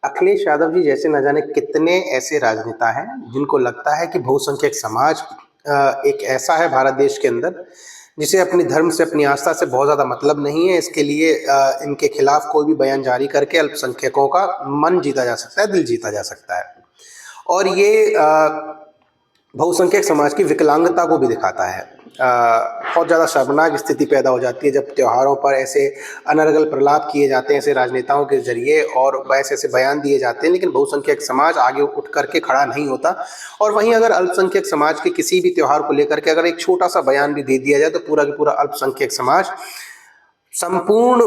अखिलेश यादव जी जैसे न जाने कितने ऐसे राजनेता हैं जिनको लगता है कि बहुसंख्यक समाज एक ऐसा है भारत देश के अंदर जिसे अपने धर्म से, अपनी आस्था से बहुत ज़्यादा मतलब नहीं है। इसके लिए इनके खिलाफ कोई भी बयान जारी करके अल्पसंख्यकों का मन जीता जा सकता है, दिल जीता जा सकता है। और ये बहुसंख्यक समाज की विकलांगता को भी दिखाता है। बहुत ज़्यादा शर्मनाक स्थिति पैदा हो जाती है जब त्योहारों पर ऐसे अनर्गल प्रलाप किए जाते हैं ऐसे राजनेताओं के ज़रिए और ऐसे ऐसे बयान दिए जाते हैं, लेकिन बहुसंख्यक समाज आगे उठ करके खड़ा नहीं होता। और वहीं अगर अल्पसंख्यक समाज के किसी भी त्योहार को लेकर के अगर एक छोटा सा बयान भी दे दिया जाए तो पूरा का पूरा अल्पसंख्यक समाज संपूर्ण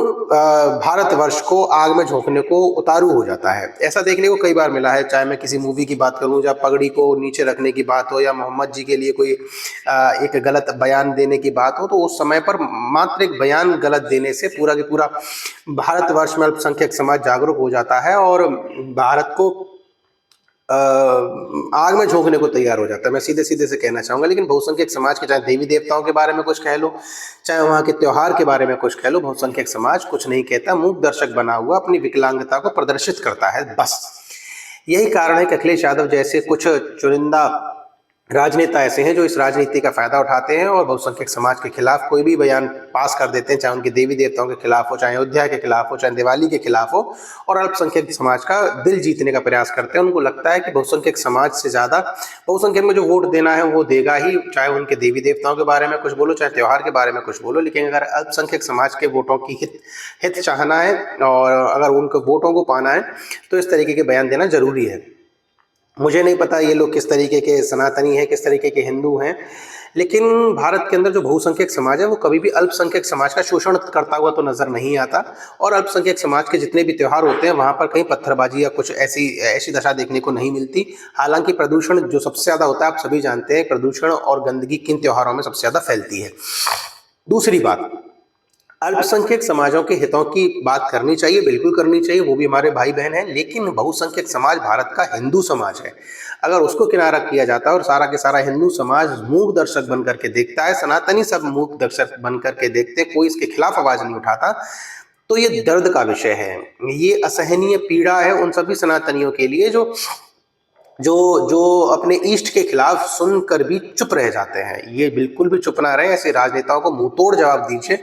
भारतवर्ष को आग में झोंकने को उतारू हो जाता है। ऐसा देखने को कई बार मिला है, चाहे मैं किसी मूवी की बात करूं जब पगड़ी को नीचे रखने की बात हो या मोहम्मद जी के लिए कोई एक गलत बयान देने की बात हो, तो उस समय पर मात्र एक बयान गलत देने से पूरा की पूरा भारतवर्ष में अल्पसंख्यक समाज जागरूक हो जाता है और भारत को आग में झोंकने को तैयार हो जाता है। मैं सीधे सीधे से कहना चाहूँगा, लेकिन बहुसंख्यक समाज के चाहे देवी देवताओं के बारे में कुछ कह लो, चाहे वहाँ के त्योहार के बारे में कुछ कह लो, बहुसंख्यक समाज कुछ नहीं कहता, मूक दर्शक बना हुआ अपनी विकलांगता को प्रदर्शित करता है बस। यही कारण है कि अखिलेश यादव जैसे कुछ चुनिंदा राजनेता ऐसे हैं जो इस राजनीति का फायदा उठाते हैं और बहुसंख्यक समाज के खिलाफ कोई भी बयान पास कर देते हैं, चाहे उनके देवी देवताओं के खिलाफ हो, चाहे अयोध्या के खिलाफ हो, चाहे दिवाली के खिलाफ हो, और अल्पसंख्यक समाज का दिल जीतने का प्रयास करते हैं। उनको लगता है कि बहुसंख्यक समाज से ज़्यादा बहुसंख्यक में जो वोट देना है वो देगा ही, चाहे उनके देवी देवताओं के बारे में कुछ बोलो, चाहे त्यौहार के बारे में कुछ बोलो। लेकिन अगर अल्पसंख्यक समाज के वोटों की हित चाहना है और अगर उनको वोटों को पाना है तो इस तरीके के बयान देना जरूरी है। मुझे नहीं पता ये लोग किस तरीके के सनातनी हैं, किस तरीके के हिंदू हैं, लेकिन भारत के अंदर जो बहुसंख्यक समाज है वो कभी भी अल्पसंख्यक समाज का शोषण करता हुआ तो नज़र नहीं आता। और अल्पसंख्यक समाज के जितने भी त्यौहार होते हैं वहाँ पर कहीं पत्थरबाजी या कुछ ऐसी ऐसी दशा देखने को नहीं मिलती। हालांकि प्रदूषण जो सबसे ज़्यादा होता है, आप सभी जानते हैं प्रदूषण और गंदगी किन त्योहारों में सबसे ज़्यादा फैलती है। दूसरी बात, अल्पसंख्यक समाजों के हितों की बात करनी चाहिए, बिल्कुल करनी चाहिए, वो भी हमारे भाई बहन हैं, लेकिन बहुसंख्यक समाज भारत का हिंदू समाज है। अगर उसको किनारा किया जाता है और सारा के सारा हिंदू समाज मूक दर्शक बन करके देखता है, सनातनी सब मूक दर्शक बन करके देखते, कोई इसके खिलाफ आवाज नहीं उठाता, तो ये दर्द का विषय है। ये असहनीय पीड़ा है उन सभी सनातनियों के लिए जो जो जो अपने इष्ट के खिलाफ सुनकर भी चुप रह जाते हैं। ये बिल्कुल भी चुप ना रहे, ऐसे राजनेताओं को मुंह तोड़ जवाब दीजिए,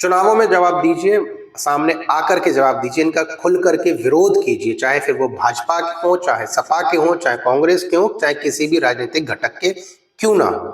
चुनावों में जवाब दीजिए, सामने आकर के जवाब दीजिए, इनका खुल करके विरोध कीजिए, चाहे फिर वो भाजपा के हों, चाहे सपा के हों, चाहे कांग्रेस के हों, चाहे किसी भी राजनीतिक घटक के क्यों ना हो।